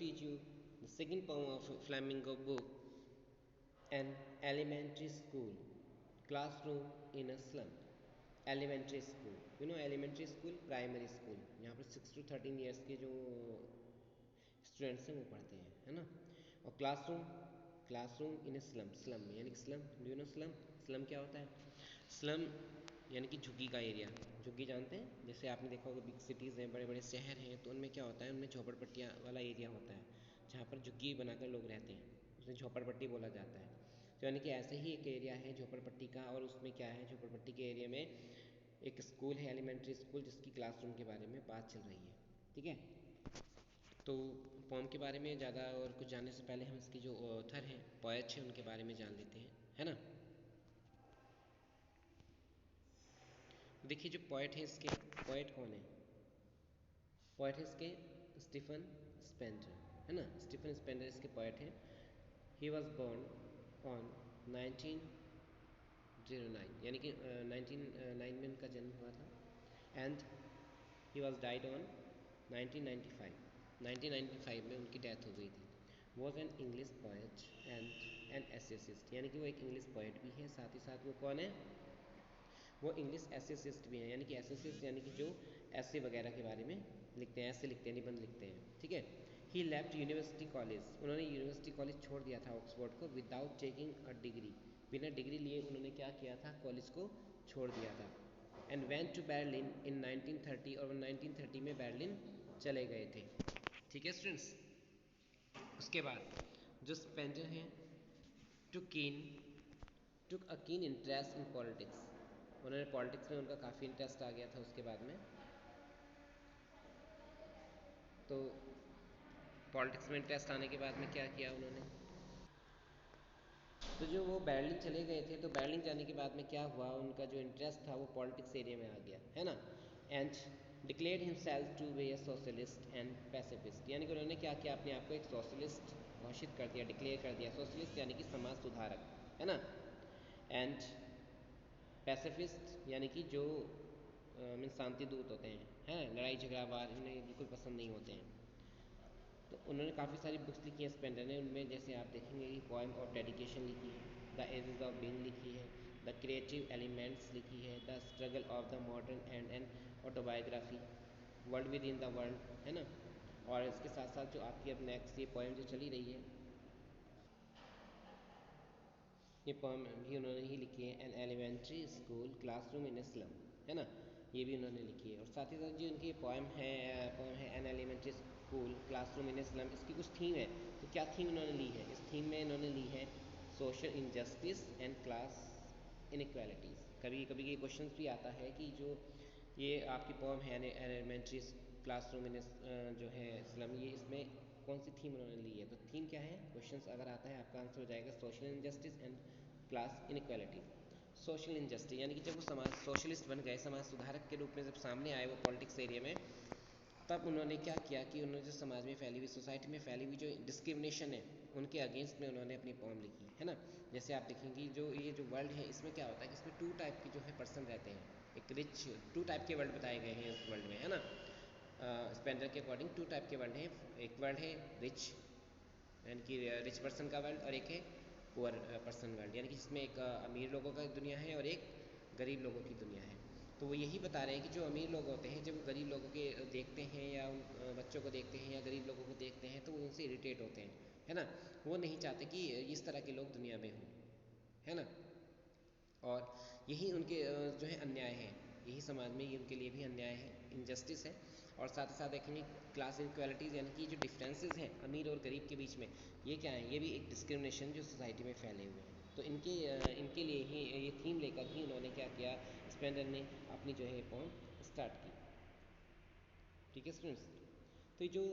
teach you the second poem of Flamingo book, an elementary school, classroom in a slum. Elementary school, you know elementary school, primary school, यहाँ पर 6 to 13 years के जो students हैं वो पढ़ते हैं, है ना। और क्लासरूम, क्लासरूम इन ए स्लम, स्लम यानी कि slum, do you know slum, slum क्या होता है? स्लम यानी कि झुग्गी का एरिया। झुग्गी जानते हैं, जैसे आपने देखा होगा बिग सिटीज़ हैं, बड़े बड़े शहर हैं, तो उनमें क्या होता है, उनमें झोपड़पट्टियाँ वाला एरिया होता है जहाँ पर झुग्गी बनाकर लोग रहते हैं, उसे झोपड़पट्टी बोला जाता है। तो यानी कि ऐसे ही एक एरिया है झोपड़पट्टी का, और उसमें क्या है, झोपड़पट्टी के एरिया में एक स्कूल है, एलिमेंट्री स्कूल, जिसकी क्लासरूम के बारे में बात चल रही है। ठीक है, तो पोम के बारे में ज़्यादा और कुछ जानने से पहले हम इसके जो ऑथर हैं, पोएट हैं, उनके बारे में जान लेते हैं, है ना। देखिए जो पोएट है, इसके पोएट कौन है? पोएट है इसके स्टीफन स्पेंसर, है ना। स्टीफन स्पेंसर इसके पोएट हैं। ही वॉज बोर्न ऑन 1909, यानी कि 1909 में उनका जन्म हुआ था, and he was died on 1995, 1995 में उनकी डेथ हो गई थी। Was an English poet and an essayist, यानी कि वो एक इंग्लिश पोएट भी है, साथ ही साथ वो कौन है, वो इंग्लिश एसेसिस्ट भी हैं, यानी कि एसेसिस्ट यानी कि जो ऐसे वगैरह के बारे में लिखते हैं, ऐसे लिखते हैं, निबंध लिखते हैं। ठीक है, ही लेफ्ट यूनिवर्सिटी कॉलेज, उन्होंने यूनिवर्सिटी कॉलेज छोड़ दिया था ऑक्सफोर्ड को, विदाउट टेकिंग अ डिग्री, बिना डिग्री लिए उन्होंने क्या किया था, कॉलेज को छोड़ दिया था। And went to Berlin in 1930, और 1930 में बर्लिन चले गए थे। ठीक है स्टूडेंट्स, उसके बाद जो स्पेंसर हैं, टू कीन टुक अ कीन इंटरेस्ट इन पॉलिटिक्स, उन्होंने पॉलिटिक्स में उनका काफ़ी इंटरेस्ट आ गया था उसके बाद में। तो पॉलिटिक्स में इंटरेस्ट आने के बाद में क्या किया उन्होंने, तो जो वो बर्लिन चले गए थे, तो बर्लिन जाने के बाद में क्या हुआ, उनका जो इंटरेस्ट था वो पॉलिटिक्स एरिया में आ गया, है ना। And declared himself to be a socialist and pacifist, यानी कि उन्होंने क्या किया, अपने आप को एक सोशलिस्ट घोषित कर दिया, डिक्लेयर कर दिया। सोशलिस्ट यानी कि समाज सुधारक, है ना। एंड पैसिफिस्ट यानी कि जो मीन शांति दूत होते हैं, लड़ाई झगड़ा वार इन्हें बिल्कुल पसंद नहीं होते हैं। तो उन्होंने काफ़ी सारी बुक्स लिखी हैं स्पेंडर ने, उनमें जैसे आप देखेंगे कि पोएम ऑफ डेडिकेशन लिखी है, द एजेस ऑफ बीइंग लिखी है, द क्रिएटिव एलिमेंट्स लिखी है, the struggle of the modern and an autobiography, world with in the world, है ना। और इसके साथ साथ जो आपकी अब नेक्स्ट ये पोएम जो चली रही है, ये पोएम भी उन्होंने ही लिखी है, an elementary school classroom in slum, है ना, ये भी उन्होंने लिखी है। और साथ ही साथ जो उनकी पोएम है an elementary school classroom in slum, इसकी कुछ थीम है। तो क्या थीम इन्होंने ली है, इस थीम में इन्होंने ली है social injustice and class inequalities. कभी कभी ये क्वेश्चन भी आता है कि जो ये आपकी पोएम है एलिमेंट्री क्लासरूम इन जो है स्लम, ये इसमें कौन सी थीम उन्होंने ली है। तो थीम क्या है, क्वेश्चंस अगर आता है आपका आंसर हो जाएगा social injustice and class inequality. Social injustice यानी कि जब वो समाज सोशलिस्ट बन गए, समाज सुधारक के रूप में जब सामने आए वो पॉलिटिक्स एरिया में, तब उन्होंने क्या किया कि उन्होंने जो समाज में फैली हुई, सोसाइटी में फैली हुई जो डिस्क्रिमिनेशन है, उनके अगेंस्ट में उन्होंने अपनी पोएम लिखी, है ना। जैसे आप देखेंगे जो ये जो वर्ल्ड है, इसमें क्या होता है कि इसमें 2 टाइप के जो है पर्सन रहते हैं, एक रिच, 2 टाइप के वर्ल्ड बताए गए हैं इस वर्ल्ड में, है ना। स्पेंडर के अकॉर्डिंग 2 टाइप के वर्ल्ड हैं, एक वर्ल्ड है रिच यानी कि रिच पर्सन का वर्ल्ड, और एक है पुअर पर्सन वर्ल्ड, यानी कि जिसमें एक अमीर लोगों का दुनिया है और एक गरीब लोगों की दुनिया है। तो वो यही बता रहे हैं कि जो अमीर लोग होते हैं जब गरीब लोगों के देखते हैं या उन बच्चों को देखते हैं या गरीब लोगों को देखते हैं, तो वो उनसे इरिटेट होते हैं, है ना। वो नहीं चाहते कि इस तरह के लोग दुनिया में हों, है ना। और यही उनके जो है अन्याय है, यही समाज में ये उनके लिए भी अन्याय है, इनजस्टिस है। और साथ ही साथ देखेंगे क्लास इनक्वालिटीज़ यानी कि जो डिफरेंसेस हैं अमीर और गरीब के बीच में, ये क्या है, ये भी एक डिस्क्रिमिनेशन जो सोसाइटी में फैले हुए हैं। तो इनके लिए ही ये थीम लेकर ही उन्होंने क्या किया, स्पेंडर ने अपनी जो है पोम स्टार्ट की। ठीक है स्टूडेंट्स, तो ये जो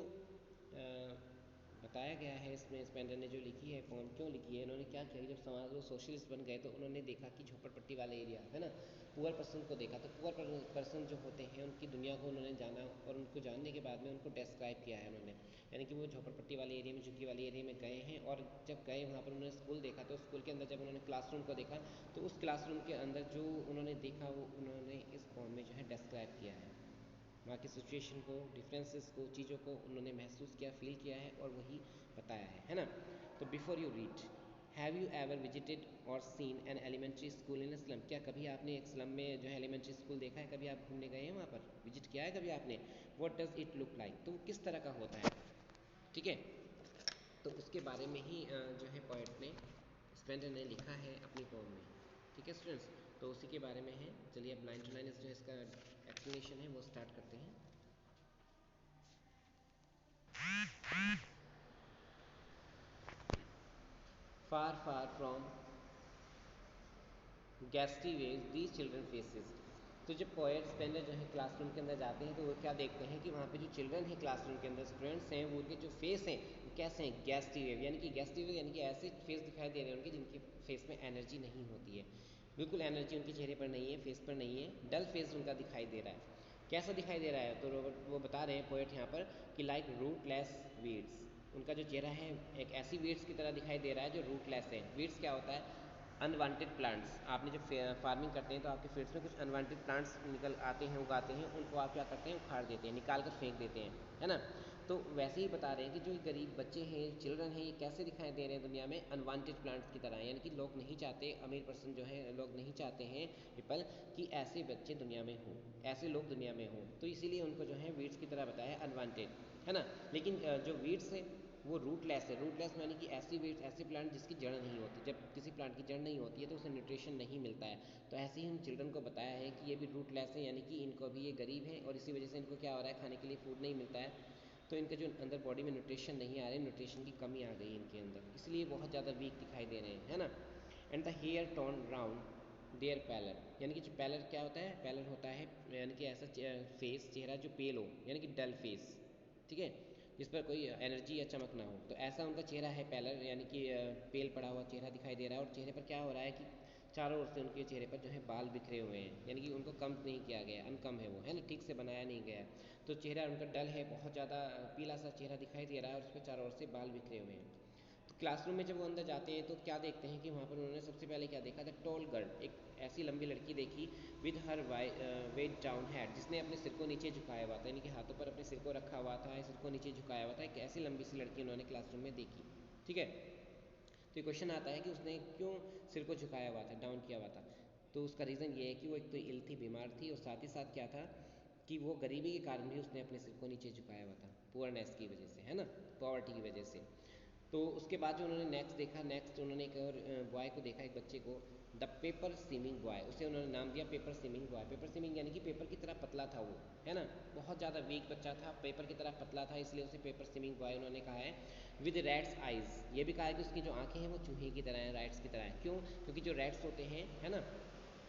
बताया गया है इसमें स्पेंडर ने जो लिखी है पोम, क्यों लिखी है, इन्होंने क्या किया, जब समाज वो सोशलिस्ट बन गए तो उन्होंने देखा कि झोपड़पट्टी वाले एरिया, है ना, पुअर पर्सन को देखा, तो पुअर पर्सन जो होते हैं उनकी दुनिया को उन्होंने जाना, और उनको जानने के बाद में उनको डिस्क्राइब किया है उन्होंने, यानी कि वो झोपड़पट्टी वाले एरिया में, झुग्गी वाले एरिया में गए हैं, और जब गए वहाँ पर उन्होंने स्कूल देखा, तो स्कूल के अंदर जब उन्होंने क्लासरूम को देखा, तो उस क्लासरूम के अंदर जो उन्होंने देखा वो उन्होंने इस फॉर्म में जो है डिस्क्राइब किया है। वहाँ की सिचुएशन को, डिफरेंसेस को, चीज़ों को उन्होंने महसूस किया, फील किया है और वही बताया है ना। तो before you read, have you ever visited or seen an elementary school in slum, क्या कभी आपने एक स्लम में जो है एलिमेंट्री स्कूल देखा है, कभी आप घूमने गए हैं वहाँ पर, विजिट किया है कभी आपने। What does it look like, तो वो किस तरह का होता है, ठीक है। तो उसके बारे में ही जो है पोएट ने, स्पेंडर ने लिखा है अपनी पोम में, ठीक है स्टूडेंट्स। तो उसी के बारे में है। चलिए अब लाइन टू लाइन जो है इसका एक्सप्लेनेशन है वो स्टार्ट करते हैं। Far far from gusty waves these children faces, तो जब पोएट स्पेंडर जो है क्लासरूम के अंदर जाते हैं तो वो क्या देखते हैं कि वहाँ पे जो चिल्ड्रन हैं क्लासरूम के अंदर, स्टूडेंट्स हैं, वो उनके जो फेस हैं वो कैसे हैं, गैस्टी वेव, यानी कि ऐसे फेस दिखाई दे रहे हैं उनके जिनके फेस में एनर्जी नहीं होती है, बिल्कुल एनर्जी उनके चेहरे पर नहीं है, फेस पर नहीं है, डल फेस उनका दिखाई दे रहा है। कैसा दिखाई दे रहा है, तो वो बता रहे हैं पोएट यहाँ पर कि लाइक रूटलेस वीड्स, उनका जो चेहरा है एक ऐसी वीड्स की तरह दिखाई दे रहा है जो रूटलेस है। वीड्स क्या होता है, अनवांटेड प्लांट्स। आपने जब फार्मिंग करते हैं तो आपके फील्ड्स में कुछ अनवांटेड प्लांट्स निकल आते हैं, उगाते हैं, उनको आप क्या करते हैं, उखाड़ देते हैं, निकाल कर फेंक देते हैं, है ना। तो वैसे ही बता रहे हैं कि जो गरीब बच्चे हैं, चिल्ड्रन हैं, ये कैसे दिखाई दे रहे हैं दुनिया में, अनवांटेड प्लांट्स की तरह, यानी कि लोग नहीं चाहते, अमीर पर्सन जो है लोग नहीं चाहते हैं पीपल कि ऐसे बच्चे दुनिया में हों, ऐसे लोग दुनिया में हों, तो इसीलिए उनको जो है वीड्स की तरह बताया, अनवांटेड, है ना। लेकिन जो वीड्स है वो रूटलेस है। रूटलेस यानी कि ऐसी वीड्स, ऐसे प्लांट जिसकी जड़ नहीं होती, जब किसी प्लांट की जड़ नहीं होती है तो उसे न्यूट्रिशन नहीं मिलता है। तो ऐसे ही उन चिल्ड्रन को बताया है कि ये भी रूटलेस है, यानी कि इनको भी ये गरीब है और इसी वजह से इनको क्या हो रहा है, खाने के लिए फूड नहीं मिलता है, तो इनके जो अंदर बॉडी में न्यूट्रिशन नहीं आ रही, न्यूट्रिशन की कमी आ गई इनके अंदर, इसलिए बहुत ज़्यादा वीक दिखाई दे रहे हैं, है ना। And the hair torn round their pallor, यानी कि जो पैलर क्या होता है, पैलर होता है यानी कि ऐसा फेस, चेहरा जो पेल हो, यानी कि डल फेस, ठीक है, जिस पर कोई एनर्जी या चमक ना हो, तो ऐसा उनका चेहरा है पैलर, यानी कि पेल पड़ा हुआ चेहरा दिखाई दे रहा है। और चेहरे पर क्या हो रहा है कि चारों ओर से उनके चेहरे पर जो है बाल बिखरे हुए हैं, यानी कि उनको कम नहीं किया गया, अनकम है वो, है ना, ठीक से बनाया नहीं गया। तो चेहरा उनका डल है, बहुत ज़्यादा पीला सा चेहरा दिखाई दे रहा है और उस पर चारों ओर से बाल बिखरे हुए हैं। तो क्लासरूम में जब वो अंदर जाते हैं तो क्या देखते हैं कि वहाँ पर उन्होंने सबसे पहले क्या देखा था, टॉल गर्ल, एक ऐसी लंबी लड़की देखी, with her weighed down head, जिसने अपने सिर को नीचे झुकाया हुआ था, यानी कि हाथों पर अपने सिर को रखा हुआ था, सिर को नीचे झुकाया हुआ था, एक ऐसी लंबी सी लड़की उन्होंने क्लासरूम में देखी, ठीक है। तो ये क्वेश्चन आता है कि उसने क्यों सिर को झुकाया हुआ था, डाउन किया हुआ था। तो उसका रीज़न ये है कि वो एक तो इल थी, बीमार थी, और साथ ही साथ क्या था कि वो गरीबी के कारण भी उसने अपने सिर को नीचे झुकाया हुआ था, पुअरनेस की वजह से, है ना, पॉवर्टी की वजह से। तो उसके बाद जो उन्होंने नेक्स्ट देखा, नेक्स्ट उन्होंने एक और बॉय को देखा, एक बच्चे को, द पेपर स्विमिंग बॉय, उसे उन्होंने नाम दिया paper swimming boy. Paper swimming यानी कि पेपर की तरह पतला था वो, है ना, बहुत ज़्यादा वीक बच्चा था, पेपर की तरह पतला था, इसलिए उसे पेपर स्विमिंग बॉय उन्होंने कहा है। विद रैट्स आइज़, ये भी कहा है कि उसकी जो आंखें हैं वो चूहे की तरह हैं, रैट्स की तरह हैं। क्यों, क्योंकि जो रैट्स होते हैं, है ना,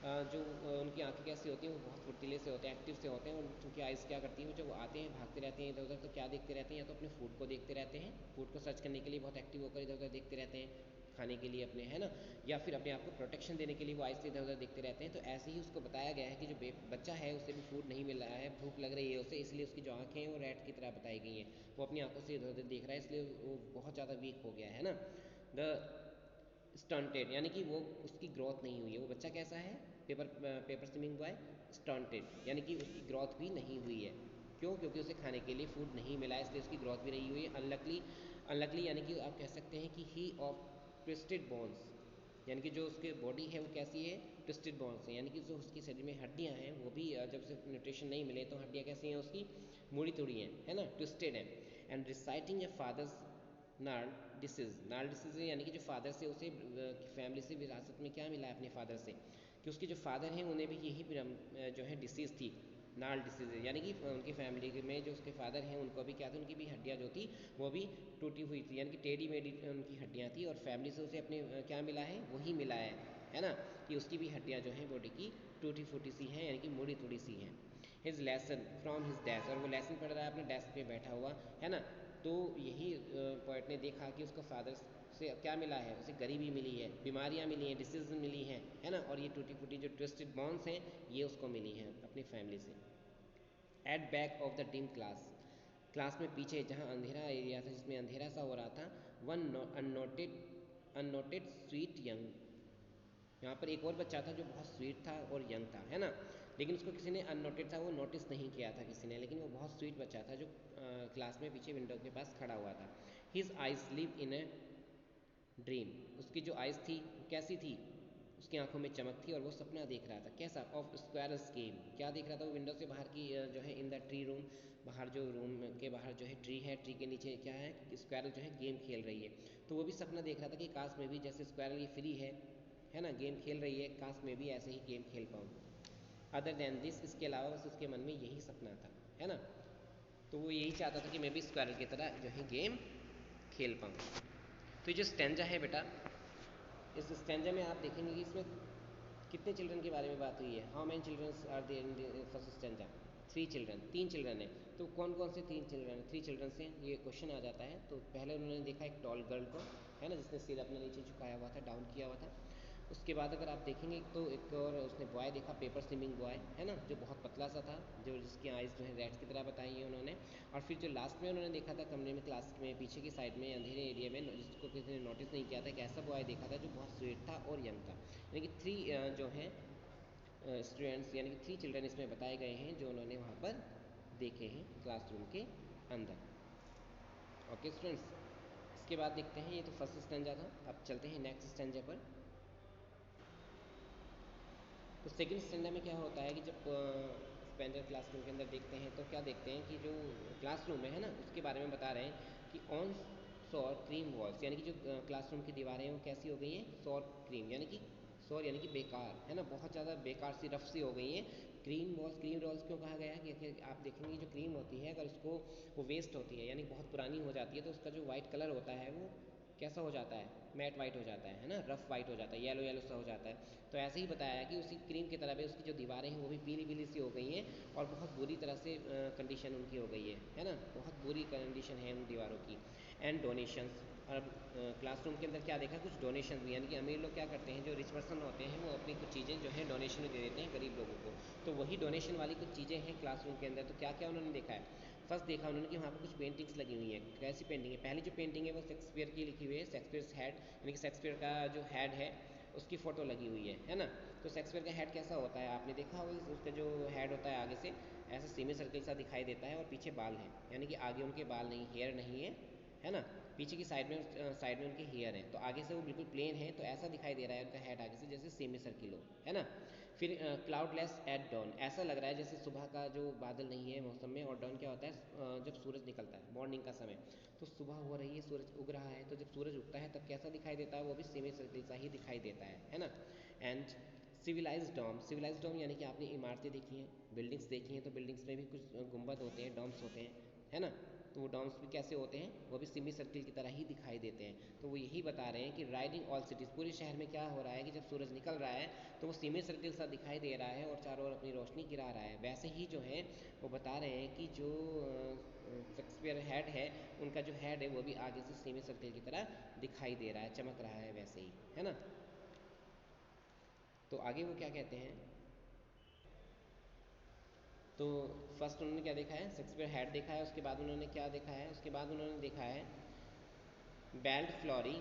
जो उनकी आंखें कैसी होती हैं, वो बहुत फुर्तीले से होते हैं, एक्टिव से होते हैं, और उनकी आइज़ क्या करती हैं, जब वो आते हैं भागते रहते हैं इधर उधर, तो क्या देखते रहते हैं, या तो अपने फूड को देखते रहते हैं, फूड को सर्च करने के लिए बहुत एक्टिव होकर इधर उधर देखते रहते हैं, खाने के लिए अपने, है ना, या फिर अपने आप को प्रोटेक्शन देने के लिए वो आइज़ से इधर उधर देखते रहते हैं। तो ऐसे ही उसको बताया गया है कि जो बच्चा है उसे भी फूड नहीं मिल रहा है, भूख लग रही है उसे, इसलिए उसकी जो आँखें हैं वो रैट की तरह बताई गई हैं, वो अपनी आंखों से इधर उधर देख रहा है, इसलिए वो बहुत ज़्यादा वीक हो गया है ना। द स्टंटेड, यानी कि वो, उसकी ग्रोथ नहीं हुई है, वो बच्चा कैसा है, पेपर स्विमिंग बॉय, स्टंटेड, यानी कि उसकी ग्रोथ भी नहीं हुई है। क्यों, क्योंकि उसे खाने के लिए फूड नहीं मिला है, इसलिए उसकी ग्रोथ भी नहीं हुई है। अनलकली, अनलकली यानी कि आप कह सकते हैं कि ही ऑफ ट्विस्टेड बोन्स, यानी कि जो उसके बॉडी है वो कैसी है, ट्विस्टेड बोन्स है, यानी कि जो उसकी शरीर में हड्डियां हैं वो भी जब से न्यूट्रिशन नहीं मिले तो हड्डियां कैसी हैं उसकी, मुड़ी तुड़ी हैं, है ना, ट्विस्टेड है। And reciting a father's gnarled disease, gnarled disease यानी कि जो फादर से उसे फैमिली से विरासत में क्या मिला है अपने फादर से, कि उसके जो फादर हैं उन्हें भी यही जो है डिसीज़ थी, नाल डिसीज़, यानी कि उनकी फैमिली में जो उसके फादर हैं उनको भी क्या था, उनकी भी हड्डियाँ जो थी वो भी टूटी हुई थी, यानी कि टेढ़ी मेढ़ी उनकी हड्डियाँ थी, और फैमिली से उसे अपने क्या मिला है, वही मिला है ना, कि उसकी भी हड्डियाँ जो हैं बॉडी की टूटी फूटी सी हैं, यानी कि मुड़ी तुड़ी सी हैं। His lesson from his desk, और वो लेसन पढ़ रहा है अपने डेस्क पे बैठा हुआ, है ना। तो यही पोएट ने देखा कि उसका फादर से क्या मिला है, उसे गरीबी मिली है, बीमारियां मिली हैं, डिसीज मिली हैं, है ना, और ये टूटी फूटी जो ट्विस्टेड बॉन्स हैं ये उसको मिली हैं अपनी फैमिली से। At back of the dim class, class में पीछे जहाँ अंधेरा एरिया था, जिसमें अंधेरा सा हो रहा था, one unnoted unnoted sweet young, यहाँ पर एक और बच्चा था जो बहुत स्वीट था और यंग था, है ना, लेकिन उसको किसी ने अननोटेड था, वो नोटिस नहीं किया था किसी ने, लेकिन वो बहुत स्वीट बच्चा था जो क्लास में पीछे विंडो के पास खड़ा हुआ था। His eyes live in a dream, उसकी जो आइज थी कैसी थी, उसकी आंखों में चमक थी और वो सपना देख रहा था। कैसा? Of squires game. क्या देख रहा था वो? विंडो से बाहर की जो है इन द ट्री रूम, बाहर जो रूम के बाहर जो है ट्री है, ट्री के नीचे क्या है, स्क्वायरल जो है गेम खेल रही है। तो वो भी सपना देख रहा था कि काश में भी जैसे स्क्वायरल ये फ्री है ना, गेम खेल रही है, काश में भी ऐसे ही गेम खेल पाऊँ। अदर देन दिस, इसके अलावा बस उसके मन में यही सपना था, है ना। तो वो यही चाहता था कि मैं भी स्क्वायरल की तरह जो है गेम खेल पाऊँ। तो ये जो स्टैंजा है बेटा, इस स्टैंजा में आप देखेंगे कि इसमें कितने चिल्ड्रन के बारे में बात हुई है। How many children are there in the first stanza? 3 children, 3 children है। तो कौन कौन से 3 चिल्ड्रन? 3 चिल्ड्रन से ये क्वेश्चन आ जाता है। तो पहले उन्होंने देखा एक टॉल गर्ल को, है ना, जिसने सिर अपने नीचे झुकाया हुआ था, डाउन किया हुआ था। उसके बाद अगर आप देखेंगे तो एक और उसने बॉय देखा, पेपर स्विमिंग बॉय, है ना, जो बहुत पतला सा था, जो जिसकी आइज़ जो है रेड्स की तरह बताई है उन्होंने। और फिर जो लास्ट में उन्होंने देखा था कमरे में, क्लास में पीछे की साइड में अंधेरे एरिया में, जिसको किसी ने नोटिस नहीं किया था, एक ऐसा बॉय देखा था जो बहुत स्वीट था और यंग था। यानी कि 3 जो हैं स्टूडेंट्स, यानी कि 3 चिल्ड्रन इसमें बताए गए हैं जो उन्होंने वहाँ पर देखे हैं क्लासरूम के अंदर। ओके स्टूडेंट्स, इसके बाद देखते हैं, ये तो फर्स्ट स्टैंजा था। अब चलते हैं नेक्स्ट स्टैंजा पर। तो सेकंड स्टैंडर्ड में क्या होता है कि जब स्पेंजर क्लासरूम के अंदर देखते हैं तो क्या देखते हैं कि जो क्लासरूम है ना, उसके बारे में बता रहे हैं कि ऑन सौर क्रीम वॉल्स, यानी कि जो क्लासरूम की दीवारें हैं वो कैसी हो गई हैं? सौर क्रीम, यानी कि सौर यानी कि बेकार, है ना, बहुत ज़्यादा बेकार सी, रफ सी हो गई हैं। क्रीम वॉल्स, क्रीम वॉल्स क्यों कहा गया है कि आप देखेंगे जो क्रीम होती है, अगर उसको वो वेस्ट होती है यानी बहुत पुरानी हो जाती है, तो उसका जो वाइट कलर होता है वो कैसा हो जाता है? मैट वाइट हो जाता है ना, रफ वाइट हो जाता है, येलो येलो सा हो जाता है। तो ऐसे ही बताया कि उसी क्रीम की तरह भी उसकी जो दीवारें हैं वो भी पीली पीली सी हो गई हैं और बहुत बुरी तरह से कंडीशन उनकी हो गई है ना, बहुत बुरी कंडीशन है उन दीवारों की। एंड डोनेशंस, और क्लासरूम के अंदर क्या देखा? कुछ डोनेशन भी, यानी कि अमीर लोग क्या करते हैं, जो रिच पर्सन होते हैं वो अपनी कुछ चीज़ें जो है डोनेशन में दे देते हैं गरीब लोगों को। तो वही डोनेशन वाली कुछ चीज़ें हैं क्लासरूम के अंदर। तो क्या क्या उन्होंने देखा है? फर्स्ट देखा उन्होंने कि वहाँ पर कुछ पेंटिंग्स लगी हुई हैं। कैसी पेंटिंग है? पहली जो पेंटिंग है वो शेक्सपियर की लिखी हुई है, शेक्सपियर्स हेड, यानी कि शेक्सपियर का जो हेड है उसकी फ़ोटो लगी हुई है ना। तो शेक्सपियर का हेड कैसा होता है? आपने देखा होगा, उसका जो हेड होता है आगे से ऐसा सेमी सर्कल सा दिखाई देता है और पीछे बाल है, यानी कि आगे उनके बाल नहीं, हेयर नहीं है ना। पीछे की साइड में उनके हेयर हैं, तो आगे से वो बिल्कुल प्लेन है, तो ऐसा दिखाई दे रहा है उनका हेड आगे से जैसे सेमी सर्किल हो, है ना। फिर क्लाउडलेस एट डॉन, ऐसा लग रहा है जैसे सुबह का जो बादल नहीं है मौसम में। और डॉन क्या होता है? जब सूरज निकलता है, मॉर्निंग का समय, तो सुबह हो रही है, सूरज उग रहा है, तो जब सूरज उगता है तब कैसा दिखाई देता है? वो भी सेमी सर्किल सा ही दिखाई देता है ना। And civilised dome, civilised dome यानी कि आपने इमारतें देखी हैं, बिल्डिंग्स देखी हैं, तो बिल्डिंग्स में भी कुछ गुंबद होते हैं, डॉम्स होते हैं, है ना। तो वो डॉम्स भी कैसे होते हैं? वो भी सेमी सर्किल की तरह ही दिखाई देते हैं। तो वो यही बता रहे हैं कि राइडिंग ऑल सिटीज़, पूरे शहर में क्या हो रहा है कि जब सूरज निकल रहा है तो वो सेमी सर्किल सा दिखाई दे रहा है और चारों ओर अपनी रोशनी गिरा रहा है। वैसे ही जो है वो बता रहे हैं कि जो शेक्सपियर हेड है, उनका जो हेड है वो भी आगे से सेमी सर्किल की तरह दिखाई दे रहा है, चमक रहा है वैसे ही, है ना। तो आगे वो क्या कहते हैं? तो फर्स्ट उन्होंने क्या देखा है? शेक्सपियर हेड देखा है। उसके बाद उन्होंने क्या देखा है? उसके बाद उन्होंने देखा है बेल्ट फ्लोरी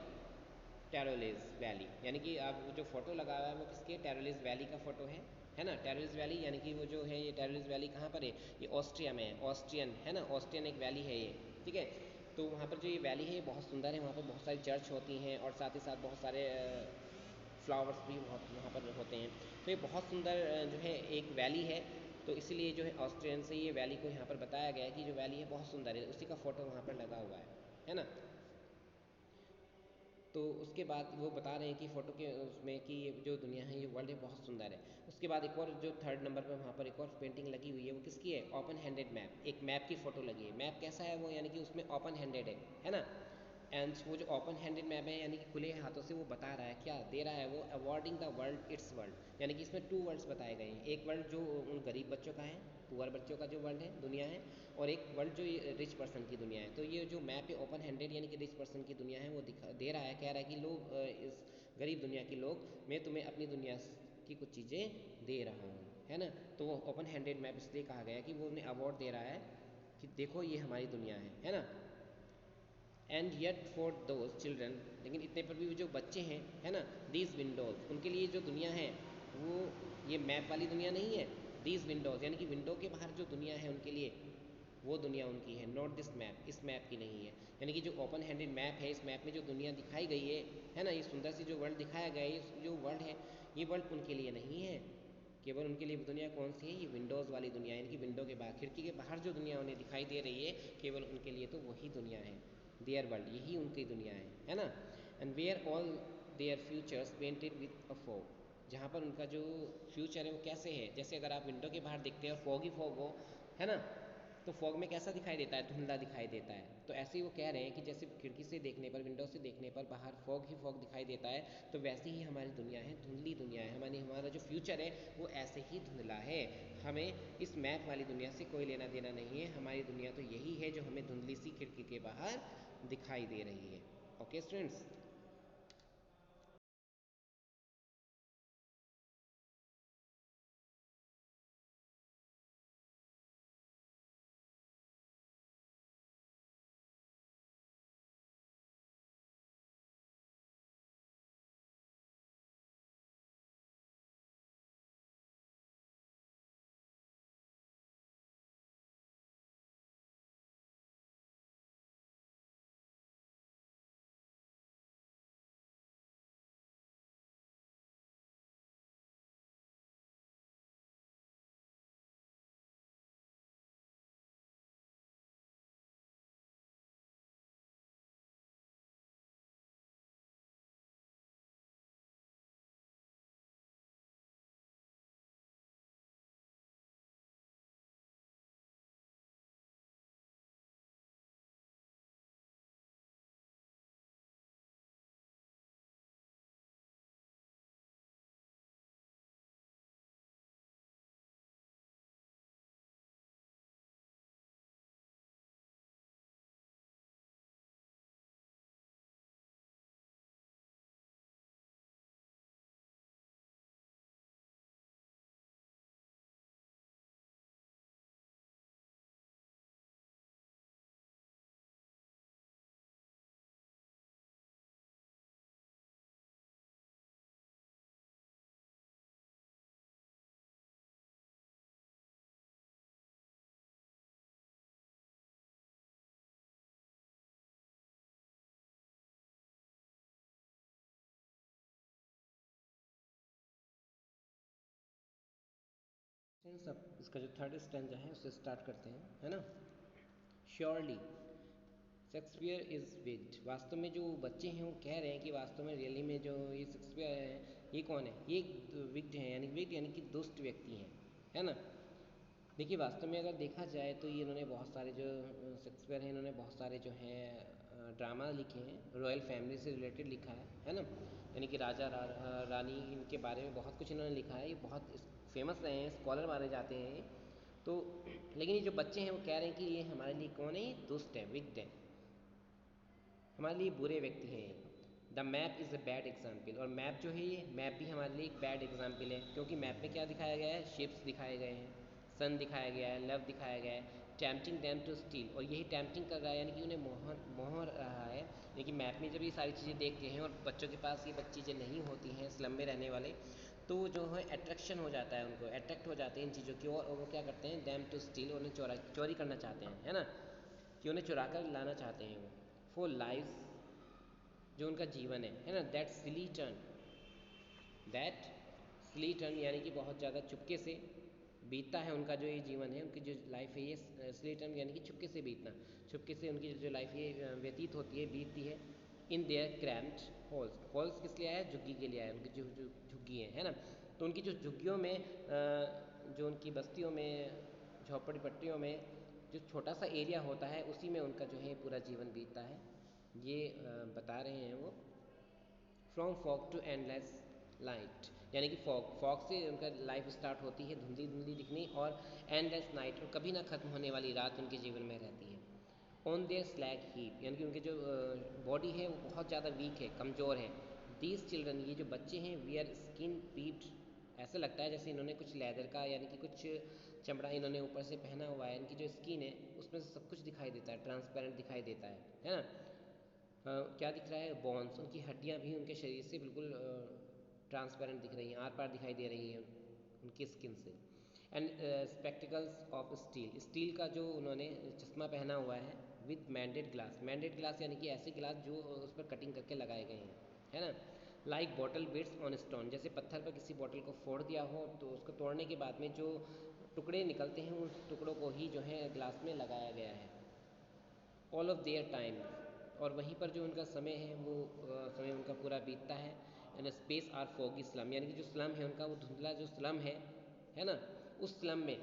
टेरोलिस वैली, यानी कि अब जो फोटो लगा हुआ है वो किसके? टेरोलिस वैली का फोटो है ना। टेरोलिस वैली यानी कि वो जो है, ये टेरोलिस वैली कहाँ पर है? ये ऑस्ट्रिया में है, ऑस्ट्रियन, है ना, ऑस्ट्रियन एक वैली है ये, ठीक है। तो वहाँ पर जो ये वैली है ये बहुत सुंदर है, वहाँ पर बहुत सारी चर्च होती हैं और साथ ही साथ बहुत सारे फ्लावर्स भी बहुत वहाँ पर होते हैं। तो ये बहुत सुंदर जो है एक वैली है। तो इसीलिए जो है ऑस्ट्रियन से ये वैली को यहाँ पर बताया गया है कि जो वैली है बहुत सुंदर है, उसी का फोटो वहाँ पर लगा हुआ है ना। तो उसके बाद वो बता रहे हैं कि फ़ोटो के उसमें कि ये जो दुनिया है, ये वर्ल्ड है, बहुत सुंदर है। उसके बाद एक और जो थर्ड नंबर पे वहाँ पर एक और पेंटिंग लगी हुई है, वो किसकी है? ओपन हैंडेड मैप, एक मैप की फ़ोटो लगी है। मैप कैसा है वो? यानी कि उसमें ओपन हैंडेड है ना। एंड वो जो ओपन हैंडेड मैप है यानी कि खुले हाथों से वो बता रहा है, क्या दे रहा है वो? Awarding the world it's world, यानी कि इसमें 2 वर्ल्ड्स बताए गए हैं। एक वर्ल्ड जो उन गरीब बच्चों का है, पुअर बच्चों का जो वर्ल्ड है, दुनिया है, और एक वर्ल्ड जो ये रिच पर्सन की दुनिया है। तो ये जो मैप है ओपन हैंडेड यानी कि रिच पर्सन की दुनिया है वो दिखा दे रहा है, कह रहा है कि लोग इस गरीब दुनिया के लोग, मैं तुम्हें अपनी दुनिया की कुछ चीज़ें दे रहा हूँ, है ना। तो वो ओपन हैंडेड मैप इसलिए कहा गया है कि वो उन्हें अवार्ड दे रहा है कि देखो ये हमारी दुनिया है ना। And yet for those children, लेकिन इतने पर भी जो बच्चे हैं, है ना, दीज विंडोज, उनके लिए जो दुनिया है वो ये मैप वाली दुनिया नहीं है। दीज विंडोज़ यानी कि विंडो के बाहर जो दुनिया है उनके लिए वो दुनिया उनकी है, नॉट दिस मैप, इस मैप की नहीं है। यानी कि जो ओपन हैंडेड मैप है, इस मैप में जो दुनिया दिखाई गई है ना, ये सुंदर सी जो वर्ल्ड दिखाया गया है, ये जो वर्ल्ड है ये वर्ल्ड उनके लिए नहीं है। केवल उनके लिए दुनिया कौन सी है, ये विंडोज़ वाली दुनिया, यानी कि विंडो के बाहर, खिड़की के बाहर जो दुनिया उन्हें दिखाई दे रही है, केवल उनके लिए तो वही दुनिया है, देयर वर्ल्ड, यही उनकी दुनिया है ना। And where all their futures painted with a fog, जहाँ पर उनका जो फ्यूचर है वो कैसे है, जैसे अगर आप विंडो के बाहर देखते हो फॉग ही फॉग हो, है ना, तो फॉग में कैसा दिखाई देता है, धुंधला दिखाई देता है। तो ऐसे ही वो कह रहे हैं कि जैसे खिड़की से देखने पर, विंडो से देखने पर बाहर फॉग ही फॉग दिखाई देता है, तो वैसे ही हमारी दुनिया है, धुंधली दुनिया है, हमारा जो फ्यूचर है वो ऐसे ही धुंधला है। हमें इस मैप वाली दुनिया से कोई लेना देना नहीं है, हमारी दुनिया तो यही है जो हमें धुंधली सी खिड़की के बाहर दिखाई दे रही है। Okay students. सब इसका जो थर्ड स्टैंजा है उससे स्टार्ट करते हैं, है ना। श्योरली शेक्सपियर इज़ विग्ड, वास्तव में जो बच्चे हैं वो कह रहे हैं कि वास्तव में रियली में जो ये शेक्सपियर है ये कौन है, ये विग्ड है, यानी विग्ड यानी कि दुष्ट व्यक्ति हैं, है ना। देखिए वास्तव में अगर देखा जाए तो ये इन्होंने बहुत सारे जो शेक्सपियर हैं, इन्होंने बहुत सारे जो हैं ड्रामा लिखे हैं, रॉयल फैमिली से रिलेटेड लिखा है ना। यानी कि रानी इनके बारे में बहुत कुछ इन्होंने लिखा है, ये बहुत फेमस रहे हैं, स्कॉलर माने जाते हैं ये। तो लेकिन ये जो बच्चे हैं वो कह रहे हैं कि ये हमारे लिए कौन है, ये दुष्ट है, विग्ड है, हमारे लिए बुरे व्यक्ति हैं। The map is a bad example, और मैप जो है ये मैप भी हमारे लिए एक बैड एग्जाम्पल है, क्योंकि मैप में क्या दिखाया गया है, शिप्स दिखाए गए हैं, सन दिखाया गया है, लव दिखाया गया है, टैम्पटिंग डैम टू स्टील, और यही टैम्पटिंग कर रहा है, यानी कि उन्हें मोह रहा है। लेकिन मैप में जब ये सारी चीज़ें देखते हैं और बच्चों के पास ये चीज़ें नहीं होती हैं, स्लम में रहने वाले, तो जो है अट्रैक्शन हो जाता है, उनको अट्रैक्ट हो जाते हैं इन चीज़ों की ओर, और वो क्या करते हैं, डैम टू स्टील, उन्हें चोरी करना चाहते हैं, है ना, कि उन्हें चुरा कर लाना चाहते हैं वो, फॉर लाइफ, जो उनका जीवन है ना, that silly turn, that silly turn यानी कि बहुत ज़्यादा चुपके से बीतता है उनका जो ये जीवन है, उनकी जो लाइफ है ये सिली टर्न यानी कि चुपके से बीतना, चुपके से उनकी जो लाइफ ये व्यतीत होती है, बीतती है। In their cramped halls, halls किस लिए आया है, झुग्गी के लिए आया है, उनकी जो झुग्गी है ना, तो उनकी जो झुग्गियों में जो उनकी बस्तियों में, झोपड़ी पट्टियों में जो छोटा सा एरिया होता है उसी में उनका जो है पूरा जीवन बीतता है। ये बता रहे हैं वो, from fog to endless light, यानी कि फॉग से उनका लाइफ स्टार्ट होती है, धुंधली धुंधली दिखनी, और एंडलेस नाइट, और कभी ना खत्म होने वाली रात उनके जीवन में रहती है। ऑन देयर स्लैग हीप, यानी कि उनके जो बॉडी है वो बहुत ज़्यादा वीक है, कमज़ोर है। दीज चिल्ड्रन, ये जो बच्चे हैं, वियर स्किन पीप्ड, ऐसा लगता है जैसे इन्होंने कुछ लेदर का यानी कि कुछ चमड़ा इन्होंने ऊपर से पहना हुआ है, इनकी जो स्किन है उसमें से सब कुछ दिखाई देता है, ट्रांसपेरेंट दिखाई देता है ना। क्या दिख रहा है, बोन्स, उनकी हड्डियाँ भी उनके शरीर से बिल्कुल ट्रांसपेरेंट दिख रही हैं, आर पार दिखाई दे रही हैं उनकी स्किन से। And spectacles of steel, steel का जो उन्होंने चश्मा पहना हुआ है, विद मैंडेड ग्लास, मैंडेड ग्लास यानी कि ऐसे ग्लास जो उस पर कटिंग करके लगाए गए हैं, है ना। Like bottle beads on stone, जैसे पत्थर पर किसी बॉटल को फोड़ दिया हो तो उसको तोड़ने के बाद में जो टुकड़े निकलते हैं उन टुकड़ों को ही जो है ग्लास में लगाया गया है। ऑल ऑफ देयर टाइम, और वहीं पर जो उनका समय है वो समय उनका पूरा बीतता है। And space are foggy slum, यानी कि जो स्लम है उनका वो धुंधला जो स्लम है ना, उस स्लम में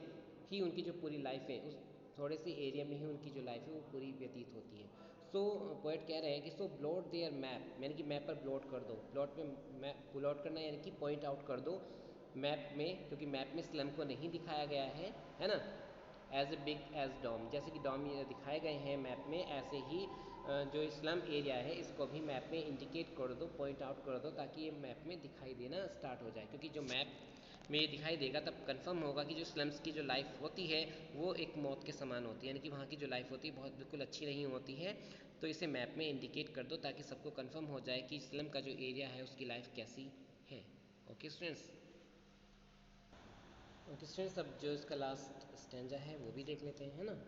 ही उनकी जो पूरी लाइफ है, उस थोड़े से एरिया में ही उनकी जो लाइफ है वो पूरी व्यतीत होती है। सो पोएट कह रहे हैं कि सो ब्लॉट देयर मैप, यानी कि मैप पर ब्लॉट कर दो, प्लॉट में मैप ब्लॉट करना यानी कि पॉइंट आउट कर दो मैप में, क्योंकि मैप में स्लम को नहीं दिखाया गया है ना। As a big as dome, जैसे कि डॉम दिखाए गए हैं मैप में, ऐसे ही जो स्लम एरिया है इसको भी मैप में इंडिकेट कर दो, पॉइंट आउट कर दो, ताकि ये मैप में दिखाई देना स्टार्ट हो जाए। क्योंकि जो मैप में ये दिखाई देगा तब कंफर्म होगा कि जो स्लम्स की जो लाइफ होती है वो एक मौत के समान होती है, यानी कि वहाँ की जो लाइफ होती है बहुत बिल्कुल अच्छी नहीं होती है। तो इसे मैप में इंडिकेट कर दो ताकि सबको कंफर्म हो जाए कि स्लम का जो एरिया है उसकी लाइफ कैसी है। ओके स्टूडेंट्स, ओके स्टूडेंट्स, अब जो इसका लास्ट स्टैंजा है वो भी देख लेते हैं, है ना।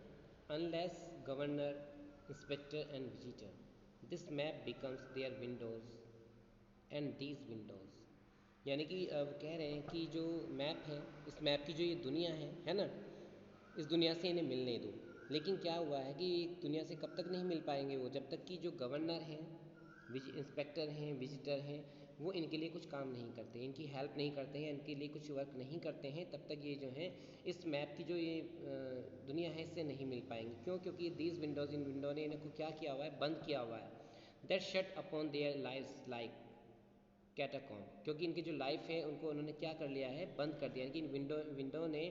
Unless governor inspector and visitor this map becomes their windows and these windows, यानी कि अब कह रहे हैं कि जो मैप है, इस मैप की जो ये दुनिया है ना, इस दुनिया से इन्हें मिलने दो। लेकिन क्या हुआ है कि दुनिया से कब तक नहीं मिल पाएंगे वो, जब तक कि जो गवर्नर हैं, इंस्पेक्टर हैं, विजिटर हैं, वो इनके लिए कुछ काम नहीं करते, इनकी हेल्प नहीं करते हैं, इनके लिए कुछ वर्क नहीं करते हैं, तब तक ये जो है इस मैप की जो ये दुनिया है इससे नहीं मिल पाएंगे। क्यों? क्योंकि दीज विंडोज़, इन विंडो ने इनको क्या किया हुआ है, बंद किया हुआ है। That shut upon their lives like catacomb, क्योंकि इनकी जो लाइफ है उनको उन्होंने क्या कर लिया है, बंद कर दिया। इनकी विंडो ने,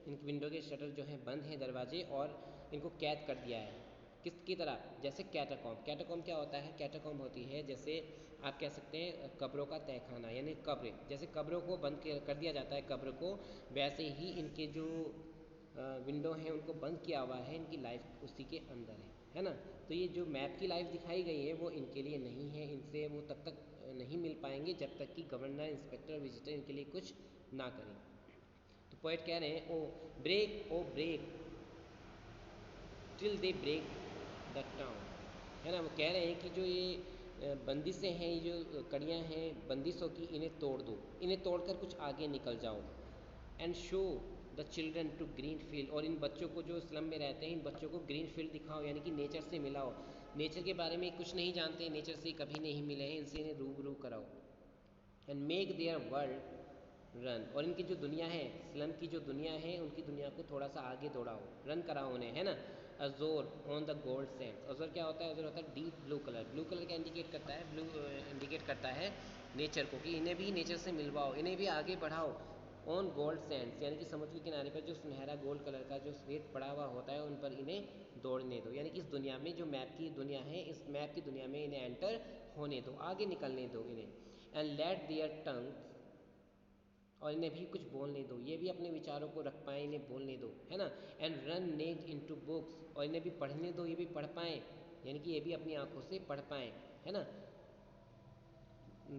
इनकी विंडो के शटर जो है बंद हैं, दरवाजे, और इनको कैद कर दिया है। किसकी तरह? जैसे कैटाकॉम, कैटाकॉम क्या होता है, कैटाकॉम होती है जैसे आप कह सकते हैं कब्रों का तहखाना, यानी कब्रें, जैसे कब्रों को बंद कर दिया जाता है कब्र को, वैसे ही इनके जो विंडो हैं उनको बंद किया हुआ है, इनकी लाइफ उसी के अंदर है ना। तो ये जो मैप की लाइफ दिखाई गई है वो इनके लिए नहीं है, इनसे वो तब तक नहीं मिल पाएंगे जब तक कि गवर्नर, इंस्पेक्टर, विजिटर इनके लिए कुछ ना करें। तो पोएट कह रहे हैं, O break till they break the town, है ना। वो कह रहे हैं कि जो ये बंदिशें हैं, ये जो कड़ियाँ हैं बंदिशों की, इन्हें तोड़ दो, इन्हें तोड़कर कुछ आगे निकल जाओ। And show the children to green field, और इन बच्चों को जो स्लम में रहते हैं इन बच्चों को ग्रीन फील्ड दिखाओ, यानी कि नेचर से मिलाओ। नेचर के बारे में कुछ नहीं जानते, नेचर से कभी नहीं मिले हैं, इनसे इन्हें रूबरू कराओ। And make their world run, और इनकी जो दुनिया है, स्लम की जो दुनिया है, उनकी दुनिया को थोड़ा सा आगे दौड़ाओ, रन कराओ उन्हें, है ना। अजोर ऑन द गोल्ड सैंड, अजोर क्या होता है, अजोर होता है deep blue colour, blue colour क्या इंडिकेट करता है, ब्लू इंडिकेट करता है नेचर को, कि इन्हें भी नेचर से मिलवाओ, इन्हें भी आगे बढ़ाओ। ऑन गोल्ड सैंड्स, यानी कि समुद्र के किनारे पर जो सुनहरा गोल्ड कलर का जो रेत पड़ा हुआ होता है उन पर इन्हें दौड़ने दो, यानी कि इस दुनिया में जो मैप की दुनिया है, इस मैप की दुनिया में इन्हें एंटर होने दो, आगे निकलने दो इन्हें। एंड लेट देयर टंग्स, और इन्हें भी कुछ बोलने दो, ये भी अपने विचारों को रख पाएँ, इन्हें बोलने दो, है ना। And run Naz into books, और इन्हें भी पढ़ने दो, ये भी पढ़ पाएँ, यानी कि ये भी अपनी आंखों से पढ़ पाएँ, है ना।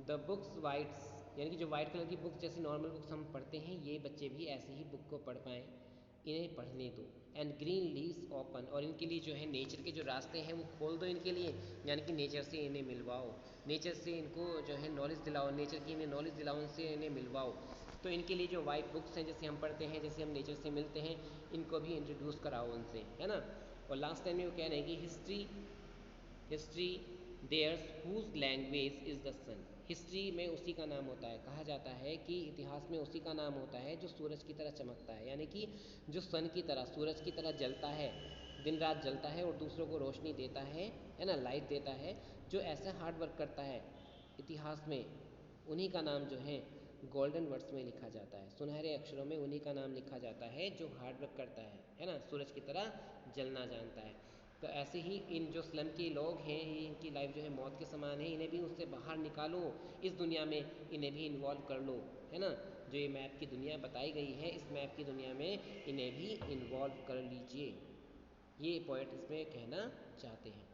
द बुक्स वाइट्स, यानी कि जो वाइट कलर की बुक्स जैसे नॉर्मल बुक्स हम पढ़ते हैं, ये बच्चे भी ऐसे ही बुक को पढ़ पाएँ, इन्हें पढ़ने दो। एंड ग्रीन लीव्स ओपन, और इनके लिए जो है नेचर के जो रास्ते हैं वो खोल दो इनके लिए, यानी कि नेचर से इन्हें मिलवाओ, नेचर से इनको जो है नॉलेज दिलाओ, नेचर की इन्हें नॉलेज दिलाओ, उनसे इन्हें मिलवाओ। तो इनके लिए जो वाइट बुक्स हैं जैसे हम पढ़ते हैं, जैसे हम नेचर से मिलते हैं, इनको भी इंट्रोड्यूस कराओ उनसे, है ना। और लास्ट टाइम में वो कह रहे हैं कि history theirs whose language is the sun, history में उसी का नाम होता है, कहा जाता है कि इतिहास में उसी का नाम होता है जो सूरज की तरह चमकता है, यानी कि जो सन की तरह, सूरज की तरह जलता है, दिन रात जलता है और दूसरों को रोशनी देता है ना, लाइट देता है। जो ऐसा हार्ड वर्क करता है इतिहास में, उन्हीं का नाम जो है गोल्डन वर्ड्स में लिखा जाता है, सुनहरे अक्षरों में उन्हीं का नाम लिखा जाता है जो हार्ड वर्क करता है ना, सूरज की तरह जलना जानता है। तो ऐसे ही इन जो स्लम के लोग हैं, इनकी लाइफ जो है मौत के समान है, इन्हें भी उससे बाहर निकालो, इस दुनिया में इन्हें भी इन्वॉल्व कर लो, है ना। जो ये मैप की दुनिया बताई गई है, इस मैप की दुनिया में इन्हें भी इन्वॉल्व कर लीजिए, ये पॉइंट इसमें कहना चाहते हैं।